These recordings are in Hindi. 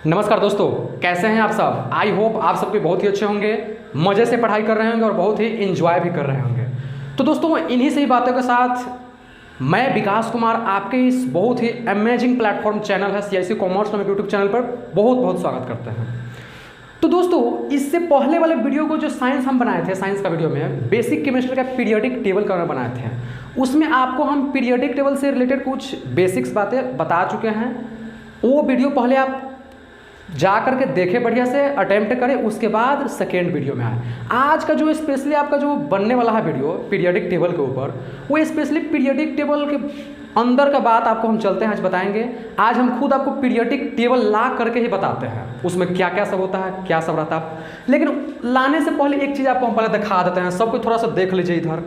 नमस्कार दोस्तों, कैसे हैं आप सब। आई होप आप सबके बहुत ही अच्छे होंगे, मज़े से पढ़ाई कर रहे होंगे और बहुत ही इंजॉय भी कर रहे होंगे। तो दोस्तों, इन्हीं सही बातों के साथ मैं विकास कुमार आपके इस बहुत ही अमेजिंग प्लेटफॉर्म चैनल है CIC कॉमर्स नामक यूट्यूब चैनल पर बहुत बहुत स्वागत करते हैं। तो दोस्तों, इससे पहले वाले वीडियो को जो साइंस हम बनाए थे, साइंस का वीडियो में बेसिक केमिस्ट्री का पीरियोडिक टेबल का बनाए थे, उसमें आपको हम पीरियोडिक टेबल से रिलेटेड कुछ बेसिक्स बातें बता चुके हैं। वो वीडियो पहले आप जा करके देखें, बढ़िया से अटेम्प्ट करें, उसके बाद सेकेंड वीडियो में आए। आज का जो स्पेशली आपका जो बनने वाला है वीडियो पीरियोडिक टेबल के ऊपर, वो स्पेशली पीरियोडिक टेबल के अंदर का बात आपको हम चलते हैं आज बताएंगे। आज हम खुद आपको पीरियोडिक टेबल ला करके ही बताते हैं, उसमें क्या क्या सब होता है, क्या सब रहता है। लेकिन लाने से पहले एक चीज़ आपको हम पहले दिखा देते हैं, सबको थोड़ा सा देख लीजिए इधर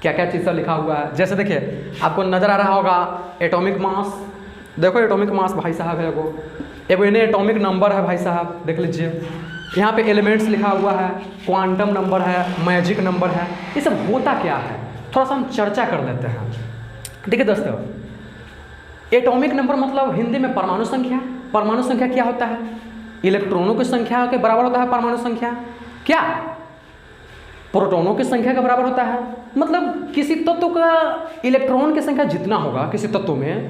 क्या क्या चीज़ सब लिखा हुआ है। जैसे देखिए, आपको नज़र आ रहा होगा एटॉमिक मास। देखो एटॉमिक मास भाई साहब है, एगो इन्हें एटॉमिक नंबर है भाई साहब, देख लीजिए। यहाँ पे एलिमेंट्स लिखा हुआ है, क्वांटम नंबर है, मैजिक नंबर है। ये सब होता क्या है, थोड़ा सा हम चर्चा कर लेते हैं। देखिए दोस्तों, एटॉमिक नंबर मतलब हिंदी में परमाणु संख्या। परमाणु संख्या क्या होता है? इलेक्ट्रॉनों की संख्या के बराबर होता है परमाणु संख्या। क्या? प्रोटॉनों की संख्या के बराबर होता है। मतलब किसी तत्व का इलेक्ट्रॉन की संख्या जितना होगा किसी तत्व में,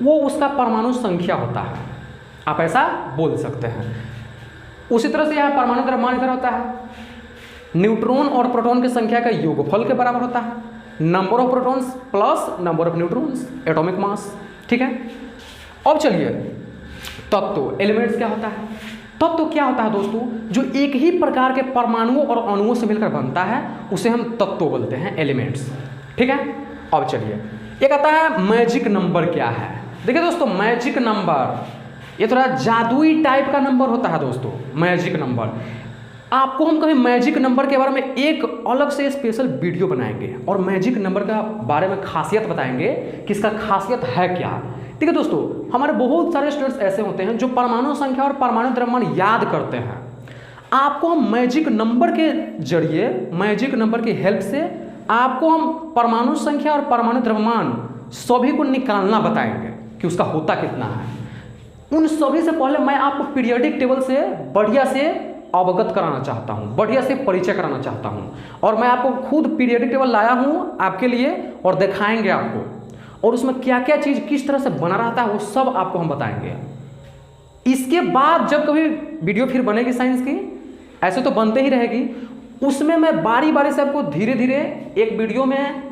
वो उसका परमाणु संख्या होता है, आप ऐसा बोल सकते हैं। उसी तरह से यहाँ परमाणु द्रव्यमान इधर होता है, न्यूट्रॉन और प्रोटॉन की संख्या का योगफल के बराबर होता है। Number of protons plus number of neutrons, atomic mass. ठीक है, अब चलिए तत्व, एलिमेंट्स क्या होता है। तत्व क्या होता है दोस्तों? जो एक ही प्रकार के परमाणुओं और अणुओं से मिलकर बनता है, उसे हम तत्व बोलते हैं, एलिमेंट्स। ठीक है, अब चलिए एक आता है मैजिक नंबर। क्या है? देखिए दोस्तों, मैजिक नंबर ये थोड़ा जादुई टाइप का नंबर होता है दोस्तों। मैजिक नंबर आपको हम कभी मैजिक नंबर के बारे में एक अलग से स्पेशल वीडियो बनाएंगे और मैजिक नंबर का बारे में खासियत बताएंगे कि इसका खासियत है क्या। ठीक है दोस्तों, हमारे बहुत सारे स्टूडेंट्स ऐसे होते हैं जो परमाणु संख्या और परमाणु द्रव्यमान याद करते हैं। आपको हम मैजिक नंबर के जरिए, मैजिक नंबर की हेल्प से आपको हम परमाणु संख्या और परमाणु द्रव्यमान सभी को निकालना बताएंगे कि उसका होता कितना है। उन सभी से पहले मैं आपको पीरियोडिक टेबल से बढ़िया से अवगत कराना चाहता हूँ, बढ़िया से परिचय कराना चाहता हूँ। और मैं आपको खुद पीरियोडिक टेबल लाया हूँ आपके लिए और दिखाएंगे आपको, और उसमें क्या क्या चीज़ किस तरह से बना रहता है वो सब आपको हम बताएंगे। इसके बाद जब कभी वीडियो फिर बनेगी साइंस की, ऐसे तो बनते ही रहेगी, उसमें मैं बारी बारी से आपको धीरे धीरे एक वीडियो में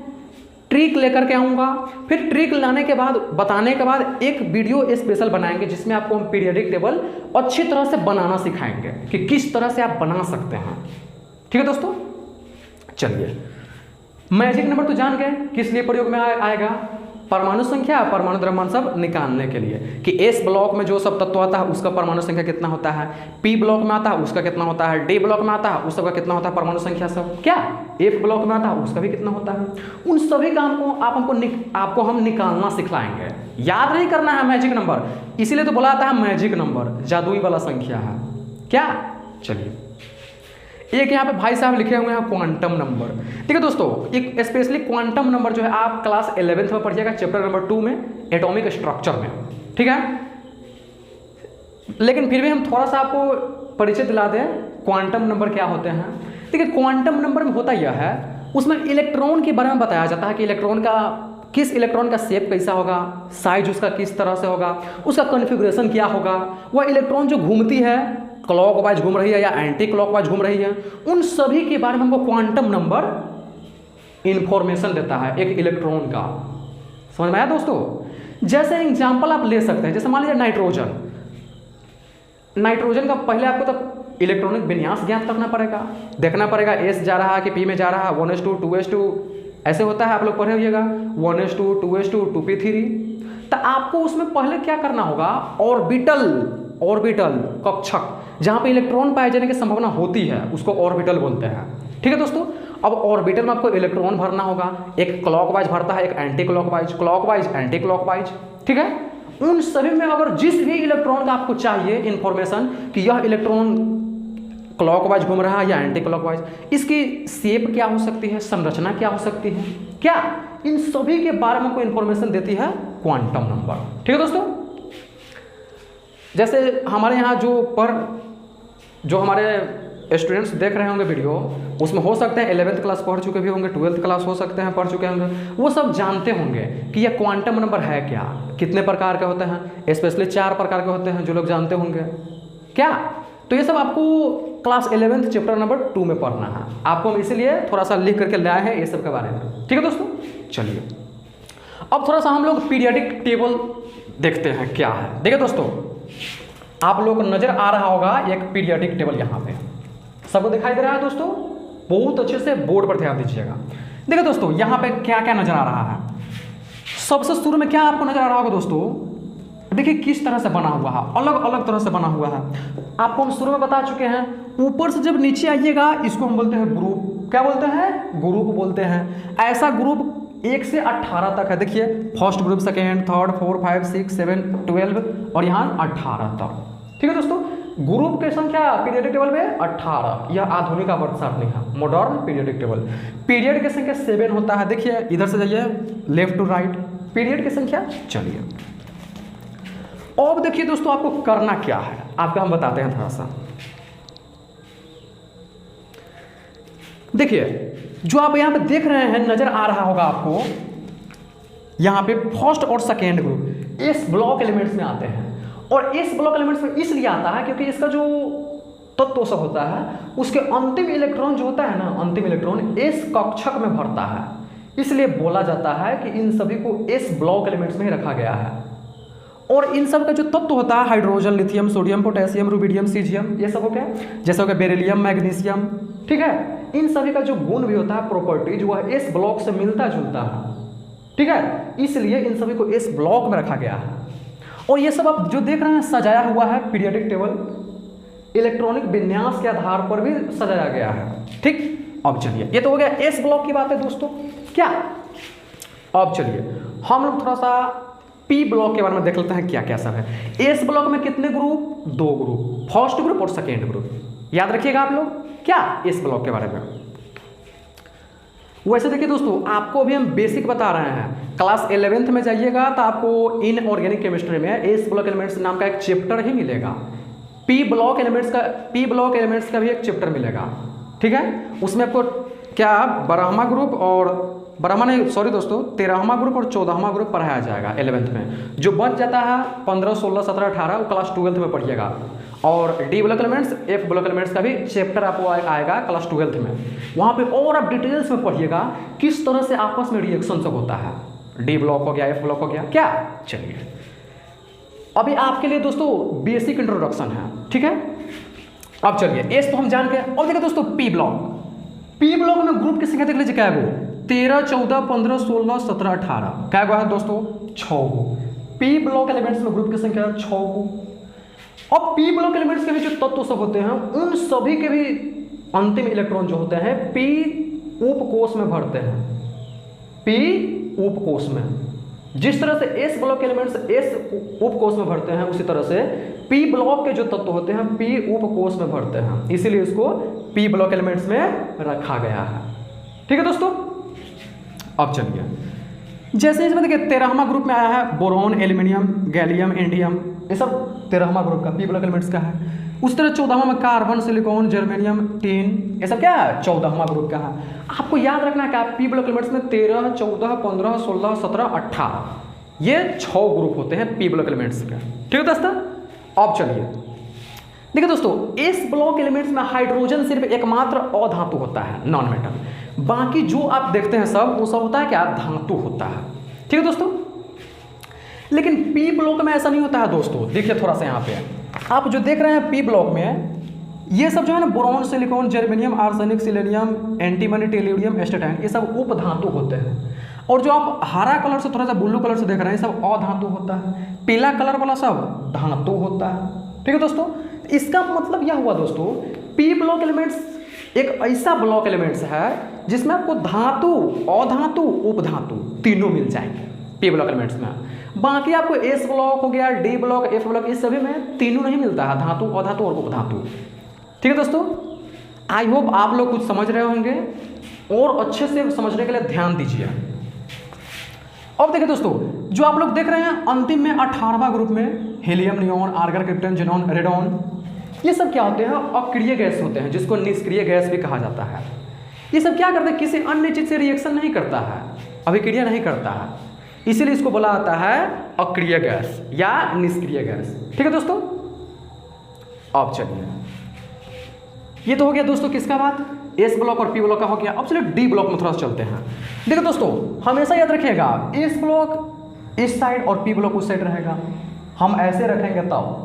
ट्रिक लेकर के आऊँगा। फिर ट्रिक लाने के बाद, बताने के बाद एक वीडियो स्पेशल बनाएंगे जिसमें आपको हम पीरियोडिक टेबल अच्छी तरह से बनाना सिखाएंगे कि किस तरह से आप बना सकते हैं। ठीक है दोस्तों, चलिए मैजिक नंबर तो जान गए किस लिए प्रयोग में आएगा। परमाणु संख्या, परमाणु द्रव्यमान सब निकालने के लिए कि एस ब्लॉक में जो सब तत्व आता है उसका परमाणु संख्या कितना होता है, पी ब्लॉक में आता है उसका कितना होता है, डी ब्लॉक में आता है उस सबका कितना होता है परमाणु संख्या सब, क्या एफ ब्लॉक में आता है उसका भी कितना होता है। उन सभी का आपको हम निकालना सिखलाएंगे। याद नहीं करना है मैजिक नंबर, इसीलिए तो बोला जाता है मैजिक नंबर, जादुई वाला संख्या है क्या। चलिए एक यहाँ पे भाई साहब लिखे हुए हैं क्वांटम नंबर। ठीक है दोस्तों, एक स्पेशली क्वांटम नंबर जो है आप क्लास 11th में पढ़िएगा, चैप्टर नंबर 2 में, एटॉमिक स्ट्रक्चर में। ठीक है, लेकिन फिर भी हम थोड़ा सा आपको परिचय दिला दें क्वांटम नंबर क्या होते हैं। ठीक है, क्वांटम नंबर में होता यह है, उसमें इलेक्ट्रॉन के बारे में बताया जाता है कि इलेक्ट्रॉन का, किस इलेक्ट्रॉन का शेप कैसा होगा, साइज उसका किस तरह से होगा, उसका कॉन्फ़िगरेशन क्या होगा, वह इलेक्ट्रॉन जो घूमती है क्लॉकवाइज घूम रही है या एंटी क्लॉकवाइज घूम रही है, उन सभी के बारे में हमको क्वांटम नंबर इंफॉर्मेशन देता है एक इलेक्ट्रॉन का। समझ में आया दोस्तों? जैसे एग्जांपल आप ले सकते हैं, जैसे मान लीजिए नाइट्रोजन। नाइट्रोजन का पहले आपको तो इलेक्ट्रॉनिक विन्यास ज्ञात करना पड़ेगा, देखना पड़ेगा एस जा रहा है कि पी में जा रहा है, 1s2 2s2 ऐसे होता है, आप लोग पढ़े होइएगा 1s2 2s2 2p3। तो आपको उसमें पहले क्या करना होगा, ऑर्बिटल कक्षक जहाँ पे इलेक्ट्रॉन पाए जाने की संभावना होती है उसको ऑर्बिटल बोलते हैं। ठीक है दोस्तों, अब ऑर्बिटल में आपको इलेक्ट्रॉन भरना होगा, एक क्लॉकवाइज भरता है, एक anti clockwise, clockwise anti clockwise. ठीक है, उन सभी में अगर जिस भी इलेक्ट्रॉन का आपको चाहिए इंफॉर्मेशन कि यह इलेक्ट्रॉन क्लॉकवाइज घूम रहा है या एंटी क्लॉकवाइज, इसकी शेप क्या हो सकती है, संरचना क्या हो सकती है, क्या, इन सभी के बारे में आपको इंफॉर्मेशन देती है क्वांटम नंबर। ठीक है दोस्तों, जैसे हमारे यहाँ जो हमारे स्टूडेंट्स देख रहे होंगे वीडियो, उसमें हो सकते हैं 11th क्लास पढ़ चुके भी होंगे, 12th क्लास हो सकते हैं पढ़ चुके होंगे, वो सब जानते होंगे कि ये क्वांटम नंबर है क्या, कितने प्रकार के होते हैं, स्पेशली 4 प्रकार के होते हैं जो लोग जानते होंगे क्या। तो ये सब आपको क्लास 11th चैप्टर नंबर 2 में पढ़ना है। आपको हम इसीलिए थोड़ा सा लिख करके लाए हैं ये सब के बारे में। ठीक है दोस्तों, चलिए अब थोड़ा सा हम लोग पीरियडिक टेबल देखते हैं क्या है। देखिए दोस्तों, आप लोग को नज़र आ रहा होगा एक पीरियडिक टेबल, यहाँ पे सबको दिखाई दे रहा है दोस्तों, बहुत अच्छे से बोर्ड पर ध्यान दीजिएगा। देखिए दोस्तों, यहाँ पे क्या क्या नजर आ रहा है। सबसे शुरू में क्या आपको नजर आ रहा होगा दोस्तों, देखिए किस तरह से बना हुआ है, अलग अलग तरह से बना हुआ है। आपको हम शुरू में बता चुके हैं, ऊपर से जब नीचे आइएगा इसको हम बोलते हैं ग्रुप। क्या बोलते हैं? ग्रुप बोलते हैं। ऐसा ग्रुप 1 से 18 तक है। देखिए फर्स्ट ग्रुप, सेकेंड, थर्ड, 4, 5, 6, 7, 12 और यहाँ 18 तक। ठीक है दोस्तों, ग्रुप की संख्या पीरियडिक टेबल में 18। यह आधुनिक आवर्त सारणी है, मॉडर्न पीरियडिक टेबल। पीरियड की संख्या 7 होता है। देखिए इधर से जाइए लेफ्ट टू राइट, पीरियड की संख्या। चलिए अब देखिए दोस्तों, आपको करना क्या है, आपको हम बताते हैं थोड़ा सा। देखिए जो आप यहाँ पे देख रहे हैं, नजर आ रहा होगा आपको, यहाँ पे फर्स्ट और सेकेंड ग्रुप इस ब्लॉक एलिमेंट्स में आते हैं। और इस ब्लॉक एलिमेंट्स में इसलिए आता है क्योंकि इसका जो तत्व सब होता है, उसके अंतिम इलेक्ट्रॉन जो होता है ना, अंतिम इलेक्ट्रॉन इस कक्षक में भरता है। इसलिए बोला जाता है कि इन सभी को इस ब्लॉक एलिमेंट्स में ही रखा गया है। और इन सब का जो तत्व होता है, hydrogen, lithium, sodium, potassium, rubidium, caesium, ये सब हो गया, जैसे हो गया बेरिलियम, मैग्नीशियम। ठीक है, इन सभी का जो गुण भी होता है, प्रॉपर्टी, जो है इस ब्लॉक से मिलता जुलता है। ठीक है, इसलिए इन सभी को इस ब्लॉक में रखा गया है। और ये सब आप जो देख रहे हैं सजाया हुआ है पीरियडिक टेबल, इलेक्ट्रॉनिक विन्यास के आधार पर भी सजाया गया है। ठीक, अब चलिए, ये तो हो गया एस ब्लॉक की बात है दोस्तों। क्या, अब चलिए हम लोग थोड़ा सा पी ब्लॉक के बारे में देख लेते हैं क्या क्या सब है। एस ब्लॉक में कितने ग्रुप? 2 ग्रुप, फर्स्ट ग्रुप और सेकेंड ग्रुप। याद रखिएगा आप लोग क्या इस ब्लॉक के बारे में। वैसे देखिए दोस्तों, आपको अभी हम बेसिक बता रहे हैं। क्लास 11th में जाइएगा तो आपको इनऑर्गेनिक केमिस्ट्री में एस ब्लॉक एलिमेंट्स नाम का एक चैप्टर ही मिलेगा। पी ब्लॉक एलिमेंट्स का भी एक चैप्टर मिलेगा। ठीक है, उसमें आपको क्या 12वां ग्रुप और 13वां ग्रुप और 14वां ग्रुप पढ़ाया जाएगा 11th में। जो बच जाता है 15, 16, 17, 18 वो क्लास 12th में पढ़िएगा। और D block elements, F block elements का भी चैप्टर आपको आएगा क्लास 12th में। वहाँ पे और आप डिटेल्स में पढ़िएगा किस तरह से आपस में रिएक्शन सब होता है। डी ब्लॉक हो गया, एफ ब्लॉक हो गया क्या। चलिए अभी आपके लिए दोस्तों बेसिक इंट्रोडक्शन है। ठीक है, अब चलिए एस तो हम जान गए। और देखिए दोस्तों पी ब्लॉक में ग्रुप की संख्या देख लीजिए क्या है वो, 13, 14, 15, 16, 17, 18 क्या हुआ है दोस्तों, 6 गो। पी ब्लॉक एलिमेंट्स में ग्रुप की संख्या 6 गो। अब पी ब्लॉक एलिमेंट्स के भी जो तत्व सब होते हैं, उन सभी के भी अंतिम इलेक्ट्रॉन जो होते हैं पी उपकोष में भरते हैं। पी उपकोष में, जिस तरह से एस ब्लॉक एलिमेंट्स एस उपकोष में भरते हैं, उसी तरह से पी ब्लॉक के जो तत्व होते हैं पी उपकोष में भरते हैं। इसीलिए इसको पी ब्लॉक एलिमेंट्स में रखा गया है। ठीक है दोस्तों, अब चलिए जैसे इसमें देखिए 13वां ग्रुप में आया है बोरॉन, एल्यूमिनियम, गैलियम, इंडियम, ये सब 13वां ग्रुप का पी ब्लॉक एलिमेंट्स का है। उस तरह 14वां में कार्बन, सिलिकॉन, जर्मेनियम, टिन, ये सब क्या है 14वां ग्रुप का है। आपको याद रखना है कि पी ब्लॉक एलिमेंट्स में 13, 14, 15, 16, 17, 18 ये 6 ग्रुप होते हैं पी ब्लॉक एलिमेंट्स के। ठीक है दोस्तों, अब चलिए देखिए दोस्तों, इस ब्लॉक एलिमेंट्स में हाइड्रोजन सिर्फ एकमात्र अधातु होता है, नॉन मेटल। बाकी जो आप देखते हैं सब वो सब होता है क्या, धातु होता है। ठीक है दोस्तों, लेकिन पी ब्लॉक में ऐसा नहीं होता है दोस्तों। देखिए थोड़ा सा यहाँ पे आप जो देख रहे हैं पी ब्लॉक में, ये सब जो है ना boron, silicon, germanium, arsenic, selenium, antimony, tellurium, astatine, ये सब उपधातु होते हैं। और जो आप हरा कलर से थोड़ा सा ब्लू कलर से देख रहे हैं, सब अधातु होता है। पीला कलर वाला सब धातु होता है। ठीक है दोस्तों, इसका मतलब यह हुआ दोस्तों, पी ब्लॉक एलिमेंट्स एक ऐसा ब्लॉक एलिमेंट्स है जिसमें आपको धातु, अधातु, उपधातु तीनों मिल जाएंगे पी ब्लॉक एलिमेंट्स में। बाकी आपको एस ब्लॉक हो गया, डी ब्लॉक, एफ ब्लॉक, इस सभी में तीनों नहीं मिलता है, धातु, अधातु और उपधातु। ठीक है दोस्तों, आई होप आप लोग कुछ समझ रहे होंगे और अच्छे से समझने के लिए ध्यान दीजिए। अब देखिए दोस्तों, जो आप लोग देख रहे हैं अंतिम में 18वां ग्रुप में helium, neon, argon, krypton, xenon, radon, ये सब क्या होते हैं? अक्रिय गैस होते हैं, जिसको निष्क्रिय गैस भी कहा जाता है। ये सब क्या करते हैं? किसी अन्य चीज से रिएक्शन नहीं करता है, अभिक्रिया नहीं करता है, इसीलिए इसको बोला जाता है अक्रिय गैस या निष्क्रिय गैस। ठीक है दोस्तों, अब चलिए, ये तो हो गया दोस्तों किसका बात? एस ब्लॉक और पी ब्लॉक का हो गया। अब चलिए डी ब्लॉक में थोड़ा सा चलते हैं। देखो दोस्तों, हमेशा याद रखिएगा, एस ब्लॉक इस साइड और पी ब्लॉक उस साइड रहेगा। हम ऐसे रखेंगे तब,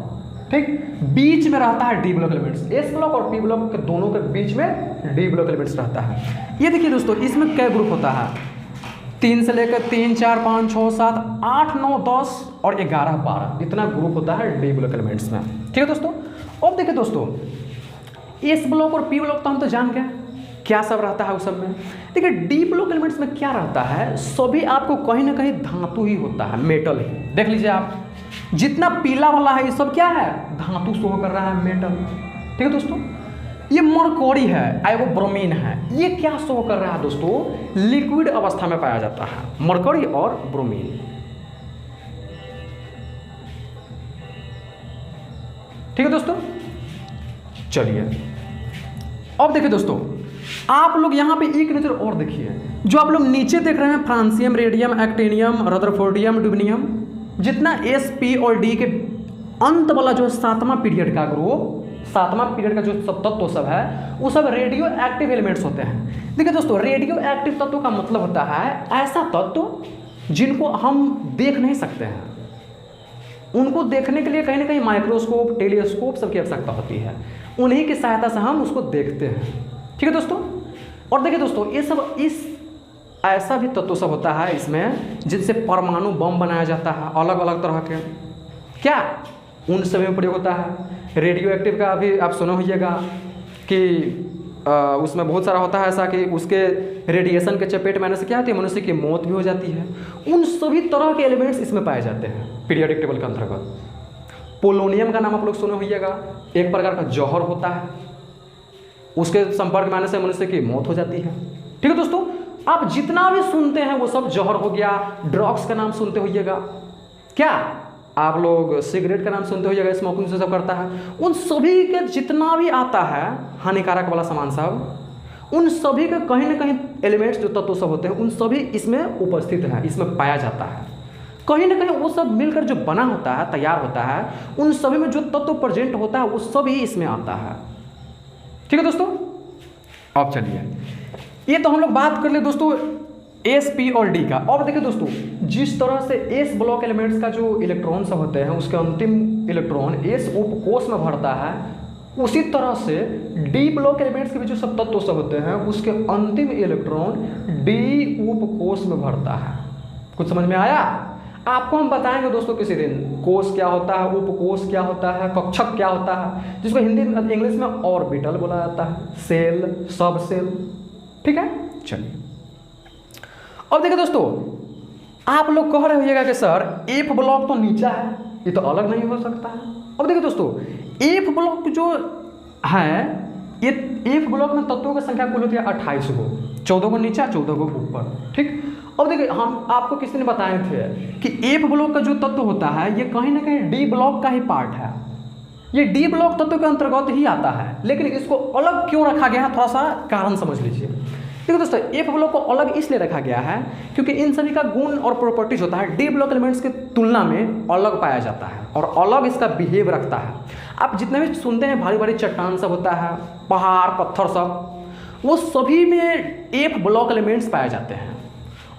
ठीक, बीच में रहता है D block elements. S block और पी ब्लॉक के दोनों के बीच में डी ब्लॉक एलिमेंट्स रहता है। ये देखिए दोस्तों, इसमें कई ग्रुप होता है? 3 से लेकर 3, 4, 5, 6, 7, 8, 9, 10 और 11, 12 इतना ग्रुप होता है डी ब्लॉक एलिमेंट्स में। ठीक है दोस्तों, अब देखिए दोस्तों, एस ब्लॉक और पी ब्लॉक तो हम तो जान गए क्या सब रहता है उस सब में। देखिए डी ब्लॉक एलिमेंट्स में क्या रहता है? सभी आपको कहीं ना कहीं धातु ही होता है, मेटल ही। देख लीजिए आप, जितना पीला वाला है ये सब क्या है? धातु शो कर रहा है, मेटल। ठीक है दोस्तों, ये मरकरी है, आयो ब्रोमीन है, ये क्या शो कर रहा है दोस्तों? लिक्विड अवस्था में पाया जाता है, मरकरी और ब्रोमीन। ठीक है दोस्तों, चलिए अब देखिए दोस्तों, आप लोग यहां पे एक नजर और देखिए, जो आप लोग नीचे देख रहे हैं, फ्रांसियम, रेडियम, एक्टिनियम, रदरफोर्डियम, ड्यूबनियम, जितना एस, पी और डी के अंत वाला जो 7वां पीरियड का ग्रुप, 7वां पीरियड का जो सब तत्व सब है, वो सब रेडियो एक्टिव एलिमेंट्स होते हैं। देखिए दोस्तों, रेडियो एक्टिव तत्व का मतलब होता है ऐसा तत्व जिनको हम देख नहीं सकते हैं, उनको देखने के लिए कहीं ना कहीं माइक्रोस्कोप, टेलीस्कोप सबकी आवश्यकता होती है, उन्हीं की सहायता से हम उसको देखते हैं। ठीक है दोस्तों, और देखिए दोस्तों, ये सब इस ऐसा भी तत्व सब होता है इसमें जिनसे परमाणु बम बनाया जाता है, अलग अलग तरह के, क्या उन सभी में प्रयोग होता है। रेडियो एक्टिव का भी आप सुना होइएगा कि उसमें बहुत सारा होता है ऐसा कि उसके रेडिएशन के चपेट में आने से क्या होती है? मनुष्य की मौत भी हो जाती है। उन सभी तरह के एलिमेंट्स इसमें पाए जाते हैं पीरियोडिक टेबल के अंतर्गत। पोलोनियम का नाम आप लोग सुने होइएगा, एक प्रकार का जौहर होता है, उसके संपर्क में आने से मनुष्य की मौत हो जाती है। ठीक है दोस्तों, आप जितना भी सुनते हैं वो सब जौहर हो गया। ड्रग्स का नाम सुनते होइएगा, क्या आप लोग सिगरेट का नाम सुनते होइएगा, स्मोकिंग से सब करता है। उन सभी के जितना भी आता है हानिकारक वाला सामान सब, उन सभी के कहीं ना कहीं एलिमेंट्स जो तत्व सब होते हैं, उन सभी इसमें उपस्थित है, इसमें पाया जाता है। कहीं ना कहीं वो सब मिलकर जो बना होता है, तैयार होता है, उन सभी में जो तत्व प्रेजेंट होता है वो सभी इसमें आता है। ठीक है दोस्तों, अब चलिए, ये तो हम लोग बात कर ले दोस्तों एस, पी और डी का। और देखिए दोस्तों, जिस तरह से एस ब्लॉक एलिमेंट्स का जो इलेक्ट्रॉन सब होते हैं, उसके अंतिम इलेक्ट्रॉन एस उपकोष में भरता है, उसी तरह से डी ब्लॉक एलिमेंट्स के भी जो सब तत्व सब होते हैं, उसके अंतिम इलेक्ट्रॉन डी उपकोष में भरता है। कुछ समझ में आया? आपको हम बताएंगे दोस्तों किसी दिन, कोष क्या होता है, उपकोष क्या होता है, कक्षक क्या होता है, जिसको हिंदी इंग्लिश में ऑर्बिटल बोला जाता है, सेल, सब सेल। ठीक है, चलिए अब देखिए दोस्तों, आप लोग कह रहे होइएगा कि सर एफ ब्लॉक तो नीचा है, ये तो अलग नहीं हो सकता है। अब देखिए दोस्तों, एफ ब्लॉक जो है, ये एफ ब्लॉक में तत्वों की संख्या कुल होती है 28 को, 14 को नीचा, 14 को ऊपर। ठीक, अब देखिए, हम आपको किसी ने बताए थे कि एफ ब्लॉक का जो तत्व होता है, ये कहीं ना कहीं डी ब्लॉक का ही पार्ट है, ये डी ब्लॉक तत्व के अंतर्गत ही आता है। लेकिन इसको अलग क्यों रखा गया है, थोड़ा सा कारण समझ लीजिए। देखो दोस्तों, एफ ब्लॉक को अलग इसलिए रखा गया है क्योंकि इन सभी का गुण और प्रॉपर्टीज होता है डी ब्लॉक एलिमेंट्स की तुलना में अलग पाया जाता है और अलग इसका बिहेव रखता है। आप जितने भी सुनते हैं भारी भारी चट्टान सब होता है, पहाड़ पत्थर सब, वो सभी में एफ ब्लॉक एलिमेंट्स पाए जाते हैं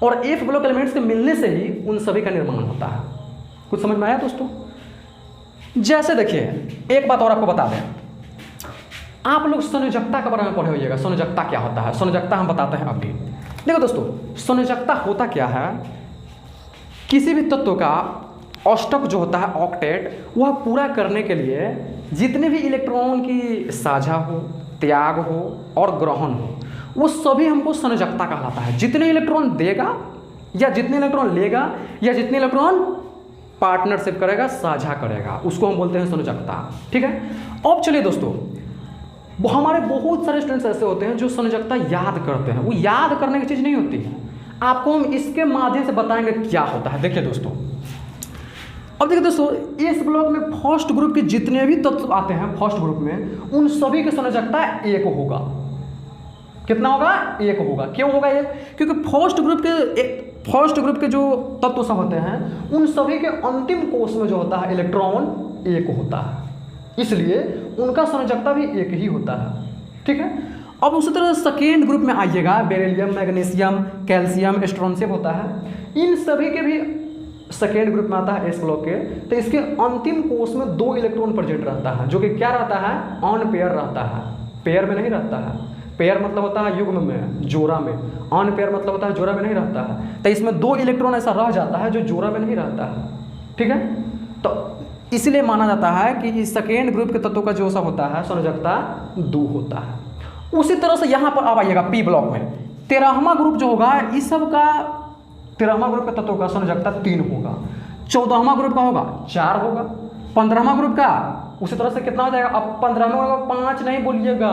और एफ ब्लॉक एलिमेंट्स के मिलने से ही उन सभी का निर्माण होता है। कुछ समझ में आया दोस्तों? जैसे देखिए, एक बात और आपको बता दें, आप लोग संयोजकता के बारे में पढ़े होइएगा। संयोजकता क्या होता है, संयोजकता हम बताते हैं अभी। देखो दोस्तों, संयोजकता होता क्या है, किसी भी तत्व का अष्टक जो होता है, ऑक्टेट, वह पूरा करने के लिए जितने भी इलेक्ट्रॉन की साझा हो, त्याग हो और ग्रहण हो, वो सभी हमको संयोजकता कहलाता है। जितने इलेक्ट्रॉन देगा या जितने इलेक्ट्रॉन लेगा या जितने इलेक्ट्रॉन पार्टनरशिप करेगा, साझा करेगा, उसको हम बोलते हैं संयोजकता। ठीक है, अब चलिए दोस्तों, हमारे बहुत सारे स्टूडेंट्स ऐसे होते हैं जो संयोजकता याद करते हैं। वो याद करने की चीज़ नहीं होती है, आपको हम इसके माध्यम से बताएंगे क्या होता है। देखिए दोस्तों, अब देखिए दोस्तों, इस ब्लॉक में फर्स्ट ग्रुप के जितने भी तत्व आते हैं फर्स्ट ग्रुप में, उन सभी की संयोजकता 1 होगा। कितना होगा? 1 होगा। क्यों होगा 1? क्योंकि फर्स्ट ग्रुप के जो तत्व सब होते हैं उन सभी के अंतिम कोष में जो होता है इलेक्ट्रॉन 1 होता है, इसलिए उनका संयोजकता भी 1 ही होता है। ठीक है। अब उसी तरह सेकेंड ग्रुप में आइएगा, बेरिलियम, मैग्नीशियम, कैल्शियम, स्ट्रोंशियम होता है, इन सभी के भी सेकेंड ग्रुप में आता है एस ब्लॉक के। तो इसके अंतिम कोष में 2 इलेक्ट्रॉन प्रेजेंट रहता है, जो कि क्या रहता है? ऑन पेयर रहता है, पेयर में नहीं रहता है। पेयर मतलब होता है युग्म में, जोड़ा में। ऑन पेयर मतलब होता है जोड़ा में नहीं रहता है। तो इसमें 2 इलेक्ट्रॉन ऐसा रह जाता है जो जोड़ा में नहीं रहता है। ठीक है। तो इसलिए माना जाता है कि इस सेकेंड ग्रुप के तत्वों का जो सब होता है संयोजकता 2 होता है। उसी तरह से यहाँ पर अब आइएगा पी ब्लॉक में 13वां ग्रुप जो होगा, इस सब का 13वां ग्रुप के तत्वों का संयोजकता 3 होगा। 14वां ग्रुप का होगा 4 होगा। 15वां ग्रुप का उसी तरह से कितना हो जाएगा? अब 15वां ग्रुप 5 नहीं बोलिएगा,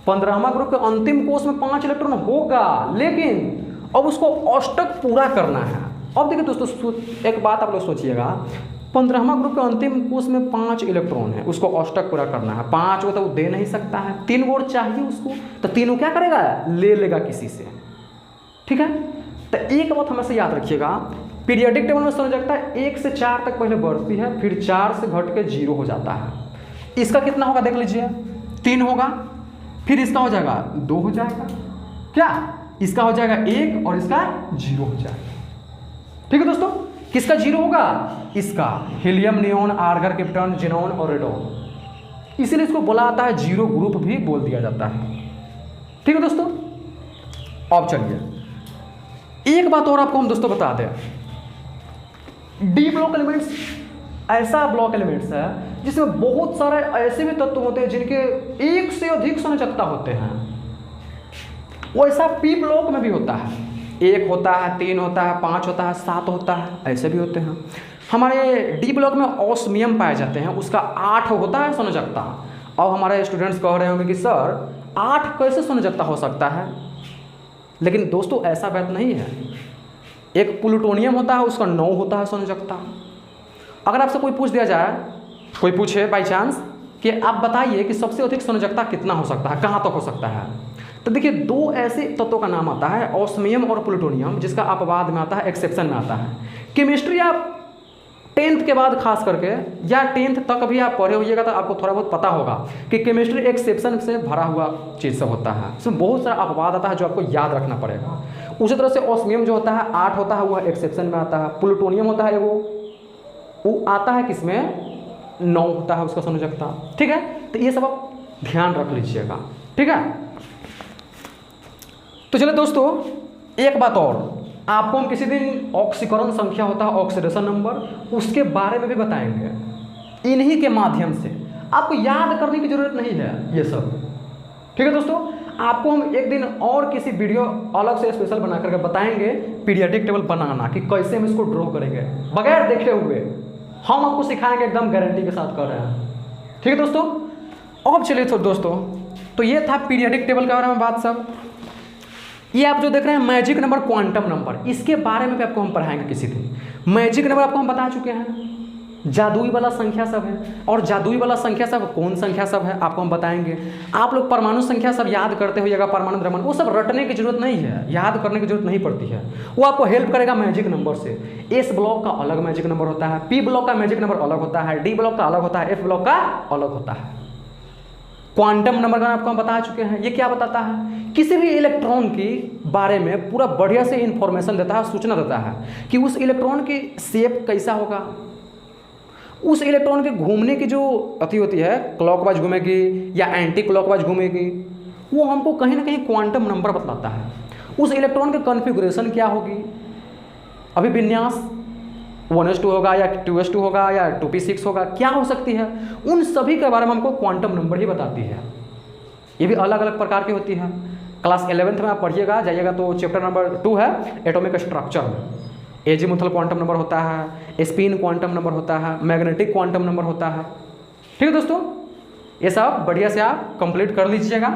15वां ग्रुप के अंतिम कोष में 5 इलेक्ट्रॉन होगा, लेकिन अब उसको अष्टक पूरा करना है। अब देखिए दोस्तों, एक बात आप लोग सोचिएगा, 15वां ग्रुप के अंतिम कोष में 5 इलेक्ट्रॉन है, उसको अष्टक पूरा करना है। 5 को तो वो दे नहीं सकता है, 3 और चाहिए उसको, तो 3 क्या करेगा? ले लेगा किसी से। ठीक है। तो एक बात हमेशा याद रखिएगा, पीरियोडिक टेबल में संयोजकता 1 से 4 तक पहले बढ़ती है, फिर 4 से घट के 0 हो जाता है। इसका कितना होगा देख लीजिए, 3 होगा, फिर इसका हो जाएगा 2 हो जाएगा, क्या इसका हो जाएगा 1 और इसका 0 हो जाएगा। ठीक है दोस्तों, किसका 0 होगा? इसका helium, neon, argon, krypton, xenon और रेडॉन। इसीलिए इसको बोला जाता है 0 ग्रुप भी बोल दिया जाता है। ठीक है दोस्तों। अब चलिए एक बात और आपको हम दोस्तों बता दें, डी ब्लॉक एलिमेंट्स ऐसा ब्लॉक एलिमेंट्स है जिसमें बहुत सारे ऐसे भी तत्व होते हैं जिनके 1 से अधिक संयोजकता होते हैं। वैसा पी ब्लॉक में भी होता है, 1 होता है, 3 होता है, 5 होता है, 7 होता है, ऐसे भी होते हैं। हमारे डी ब्लॉक में ऑस्मियम पाए जाते हैं, उसका 8 होता है संयोजकता। अब हमारे स्टूडेंट्स कह रहे होंगे कि सर 8 कैसे संयोजकता हो सकता है? लेकिन दोस्तों ऐसा बात नहीं है। एक प्लूटोनियम होता है, उसका 9 होता है संयोजकता। अगर आपसे कोई पूछ दिया जाए, कोई पूछे बाई चांस कि आप बताइए कि सबसे अधिक संयोजकता कितना हो सकता है, कहाँ तक हो सकता है, तो देखिए 2 ऐसे तत्वों का नाम आता है, ऑस्मियम और प्लूटोनियम, जिसका अपवाद में आता है, एक्सेप्शन में आता है। केमिस्ट्री आप 10th के बाद खास करके या 10th तक भी आप पढ़े होइएगा तो आपको थोड़ा बहुत पता होगा कि केमिस्ट्री एक्सेप्शन से भरा हुआ चीज़ सब होता है, इसमें बहुत सारा अपवाद आता है जो आपको याद रखना पड़ेगा। उसी तरह से ऑस्मियम जो होता है 8 होता है, वह एक्सेप्शन में आता है। प्लूटोनियम होता है वो आता है किसमें? 9 होता है उसका संयोजकता। ठीक है। तो ये सब आप ध्यान रख लीजिएगा। ठीक है। तो चलिए दोस्तों, एक बात और, आपको हम किसी दिन ऑक्सीकरण संख्या होता है, ऑक्सीडेशन नंबर, उसके बारे में भी बताएंगे। इन्हीं के माध्यम से आपको याद करने की जरूरत नहीं है ये सब। ठीक है दोस्तों, आपको हम एक दिन और किसी वीडियो अलग से स्पेशल बना करके बताएंगे पीरियोडिक टेबल बनाना, कि कैसे हम इसको ड्रॉ करेंगे बगैर देखे हुए। हम आपको सिखाएंगे, एकदम गारंटी के साथ कर रहे हैं। ठीक है दोस्तों। अब चलिए तो दोस्तों, तो ये था पीरियोडिक टेबल के बारे में बात सब। ये आप जो देख रहे हैं मैजिक नंबर, क्वांटम नंबर, इसके बारे में भी आपको हम पढ़ाएंगे किसी दिन। मैजिक नंबर आपको हम बता चुके हैं, जादुई वाला संख्या सब है, और जादुई वाला संख्या सब कौन संख्या सब है आपको हम बताएंगे। आप लोग परमाणु संख्या सब याद करते होइएगा, परमाणु द्रव्यमान, वो सब रटने की जरूरत नहीं है, याद करने की जरूरत नहीं पड़ती है, वो आपको हेल्प करेगा मैजिक नंबर से। एस ब्लॉक का अलग मैजिक नंबर होता है, पी ब्लॉक का मैजिक नंबर अलग होता है, डी ब्लॉक का अलग होता है, एफ ब्लॉक का अलग होता है। क्वांटम नंबर का आपको हम बता चुके हैं। ये क्या बताता है? किसी भी इलेक्ट्रॉन की बारे में पूरा बढ़िया से इंफॉर्मेशन देता है, सूचना देता है कि उस इलेक्ट्रॉन की शेप कैसा होगा, उस इलेक्ट्रॉन के घूमने की जो अति होती है, क्लॉकवाइज घूमेगी या एंटी क्लॉकवाइज घूमेगी, वो हमको कहीं ना कहीं क्वांटम नंबर बतलाता है। उस इलेक्ट्रॉन की कॉन्फ़िगरेशन क्या होगी, अभिविन्यास 1s2 होगा या 2s2 होगा या 2p6 होगा, क्या हो सकती है, उन सभी के बारे में हमको क्वांटम नंबर ही बताती है। ये भी अलग अलग प्रकार की होती है। क्लास 11th में आप पढ़िएगा, जाइएगा तो चैप्टर नंबर 2 है एटॉमिक स्ट्रक्चर में। एजीमुथल क्वांटम नंबर होता है, स्पिन क्वांटम नंबर होता है, मैग्नेटिक क्वांटम नंबर होता है। ठीक है दोस्तों, ये सब बढ़िया से आप कंप्लीट कर लीजिएगा।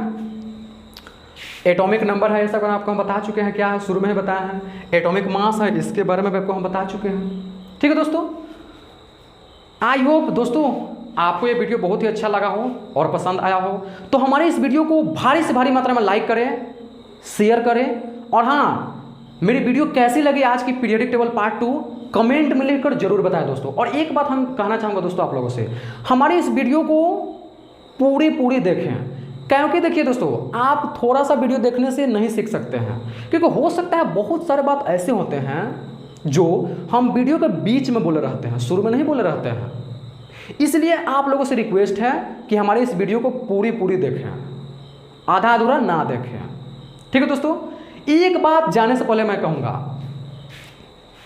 एटॉमिक नंबर है, ये सब आपको हम बता चुके हैं, क्या है शुरू में ही बताया है। एटॉमिक मास है, इसके बारे में आपको हम बता चुके हैं। ठीक है दोस्तों, आई होप दोस्तों आपको ये वीडियो बहुत ही अच्छा लगा हो और पसंद आया हो, तो हमारे इस वीडियो को भारी से भारी मात्रा में लाइक करें, शेयर करें, और हाँ, मेरी वीडियो कैसी लगी आज की पीरियडिक टेबल पार्ट 2 कमेंट में लिखकर जरूर बताएं दोस्तों। और एक बात हम कहना चाहूँगा दोस्तों आप लोगों से, हमारे इस वीडियो को पूरी देखें, क्योंकि देखिए दोस्तों आप थोड़ा सा वीडियो देखने से नहीं सीख सकते हैं, क्योंकि हो सकता है बहुत सारे बात ऐसे होते हैं जो हम वीडियो के बीच में बोले रहते हैं, शुरू में नहीं बोले रहते हैं। इसलिए आप लोगों से रिक्वेस्ट है कि हमारे इस वीडियो को पूरी देखें, आधा अधूरा ना देखें, ठीक है दोस्तों। एक बात जाने से पहले मैं कहूँगा,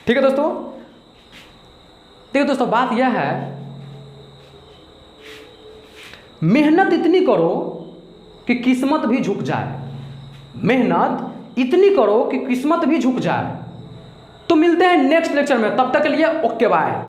ठीक है दोस्तों, ठीक है दोस्तों, बात यह है मेहनत इतनी करो कि किस्मत भी झुक जाए, मेहनत इतनी करो कि किस्मत भी झुक जाए। तो मिलते हैं नेक्स्ट लेक्चर में, तब तक के लिए ओके बाय।